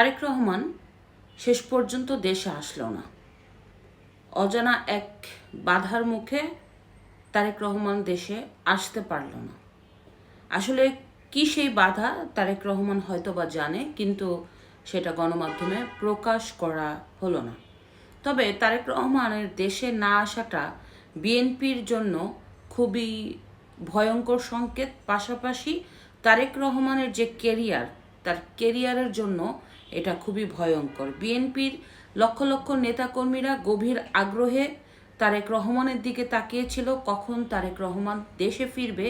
তারেক রহমান শেষ পর্যন্ত দেশে আসলো না। অজানা এক বাধার মুখে তারেক রহমান দেশে আসতে পারল না। আসলে কি সেই বাধা তারেক রহমান হয়তো বা জানে, কিন্তু সেটা গণমাধ্যমে প্রকাশ করা হলো না। তবে তারেক রহমানের দেশে না আসাটা বিএনপির জন্য খুবই ভয়ঙ্কর সংকেত। পাশাপাশি তারেক রহমানের যে কেরিয়ার, তার কেরিয়ারের জন্য এটা খুবই ভয়ঙ্কর। বিএনপির লক্ষ লক্ষ নেতাকর্মীরা গভীর আগ্রহে তারেক রহমানের দিকে তাকিয়েছিল, কখন তারেক রহমান দেশে ফিরবে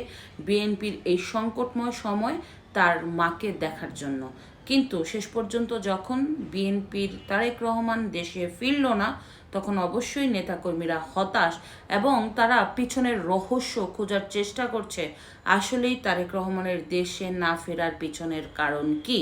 বিএনপির এই সংকটময় সময় তার মাকে দেখার জন্য। কিন্তু শেষ পর্যন্ত যখন বিএনপির তারেক রহমান দেশে ফিরল না, তখন অবশ্যই নেতাকর্মীরা হতাশ এবং তারা পিছনের রহস্য খোঁজার চেষ্টা করছে। আসলেই তারেক রহমানের দেশে না ফেরার পিছনের কারণ কি?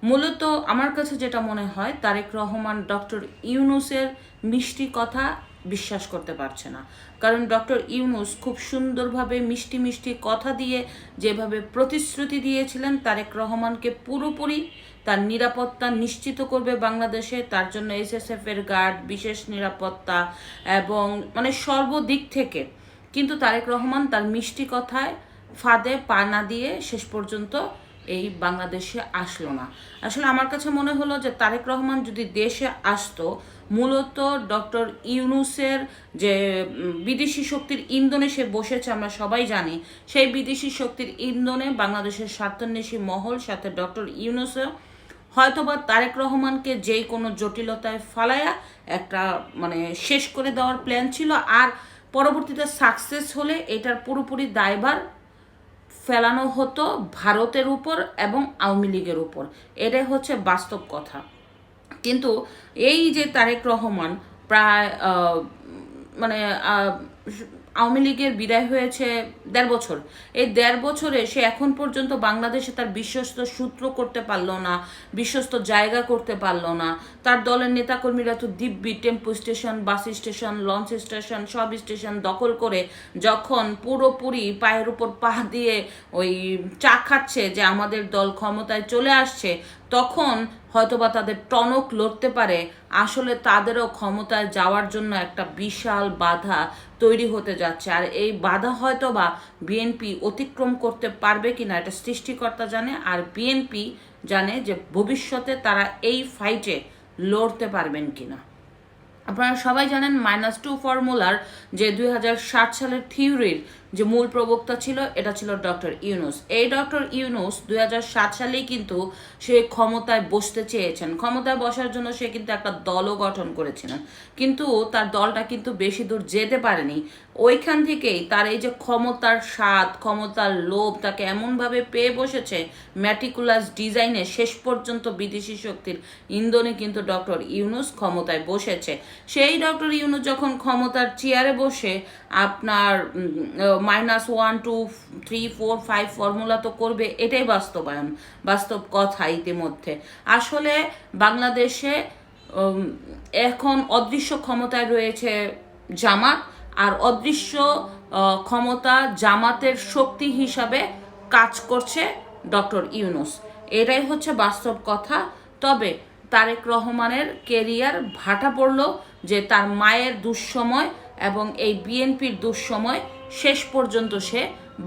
মূলত আমার কাছে যেটা মনে হয়, তারেক রহমান ডক্টর ইউনূসের মিষ্টি কথা বিশ্বাস করতে পারছে না। কারণ ডক্টর ইউনূস খুব সুন্দরভাবে মিষ্টি মিষ্টি কথা দিয়ে যেভাবে প্রতিশ্রুতি দিয়েছিলেন তারেক রহমানকে পুরোপুরি তার নিরাপত্তা নিশ্চিত করবে বাংলাদেশে, তার জন্য এসএসএফ এর গার্ড, বিশেষ নিরাপত্তা এবং সর্বদিক থেকে। কিন্তু তারেক রহমান তার মিষ্টি কথায় ফাঁদে পা না দিয়ে শেষ পর্যন্ত এই বাংলাদেশে আসলো না। আসলে আমার কাছে মনে হলো যে তারেক রহমান যদি দেশে আসতো, মূলত ডক্টর ইউনূসের যে বিদেশি শক্তির ইন্ধনে সে বসেছে আমরা সবাই জানি, সেই বিদেশি শক্তির ইন্ধনে বাংলাদেশের স্বার্থান্বেষী মহল সাথে ডক্টর ইউনূসও হয়তোবা তারেক রহমানকে যেই কোনো জটিলতায় ফালায়া একটা শেষ করে দেওয়ার প্ল্যান ছিল। আর পরবর্তীতে সাকসেস হলে এটার পুরোপুরি দায়ভার ফেলানো হতো ভারতের উপর এবং আওয়ামী লীগের উপর। এটাই হচ্ছে বাস্তব কথা। কিন্তু এই যে তারেক রহমান প্রায় আওয়ামী লীগের বিদায় হয়েছে 1.5 বছর। এই 1.5 বছরে সে এখন পর্যন্ত বাংলাদেশে তার বিশ্বস্ত সূত্র করতে পারলো না, বিশ্বস্ত জায়গা করতে পারলো না। তার দলের নেতাকর্মীরা তো দিব্যি tempo station, bus station, launch station, সব স্টেশন দখল করে যখন পুরোপুরি পায়ের উপর পা দিয়ে ওই চা খাচ্ছে যে আমাদের দল ক্ষমতায় চলে আসছে, তখন হয়তোবা তাদের টনক লড়তে পারে। আসলে তাদেরও ক্ষমতায় যাওয়ার জন্য একটা বিশাল বাধা তৈরি হতে যাচ্ছে। আর এই বাধা হয়তোবা বিএনপি অতিক্রম করতে পারবে কিনা এটা সৃষ্টিকর্তা জানে, আর বিএনপি জানে যে ভবিষ্যতে তারা এই ফাইটে লড়তে পারবেন কিনা। আপনারা সবাই জানেন -2 ফর্মুলার যে 2007 সালের থিওরির যে মূল প্রবক্তা ছিল, এটা ছিল ডক্টর ইউনূস। এই ডক্টর ইউনূস 2007 সালেই কিন্তু সে ক্ষমতায় বসতে চেয়েছেন। ক্ষমতায় বসার জন্য সে কিন্তু একটা দলও গঠন করেছিলেন, কিন্তু তার দলটা কিন্তু বেশি দূর যেতে পারেনি। ওইখান থেকেই তার এই যে ক্ষমতার স্বাদ, ক্ষমতার লোভ তাকে এমনভাবে পেয়ে বসেছে ম্যাটিকুলাস ডিজাইনে, শেষ পর্যন্ত বিদেশি শক্তির ইন্ধনে কিন্তু ডক্টর ইউনূস ক্ষমতায় বসেছে। সেই ডক্টর ইউনূস যখন ক্ষমতার চেয়ারে বসে আপনার -1 2 3 4 5 ফর্মুলা তো করবে, এটাই বাস্তব কথা। ইতিমধ্যে আসলে বাংলাদেশে এখন অদৃশ্য ক্ষমতায় রয়েছে জামাত, আর অদৃশ্য ক্ষমতা জামাতের শক্তি হিসাবে কাজ করছে ডক্টর ইউনূস। এটাই হচ্ছে বাস্তব কথা। তবে তারেক রহমানের কেরিয়ার ভাটা পড়ল যে তার মায়ের দুঃসময় এবং এই বিএনপির দুঃসময় শেষ পর্যন্ত সে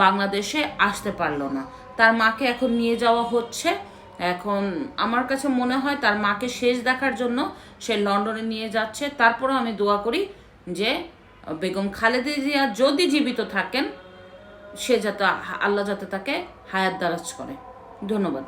বাংলাদেশে আসতে পারল না। তার মাকে এখন নিয়ে যাওয়া হচ্ছে। এখন আমার কাছে মনে হয় তার মাকে শেষ দেখার জন্য সে লন্ডনে নিয়ে যাচ্ছে। তারপরেও আমি দোয়া করি যে বেগম খালেদা জিয়া যদি জীবিত থাকেন, সে যাতে আল্লাহ যাতে তাকে হায়াত দারাজ করে। ধন্যবাদ।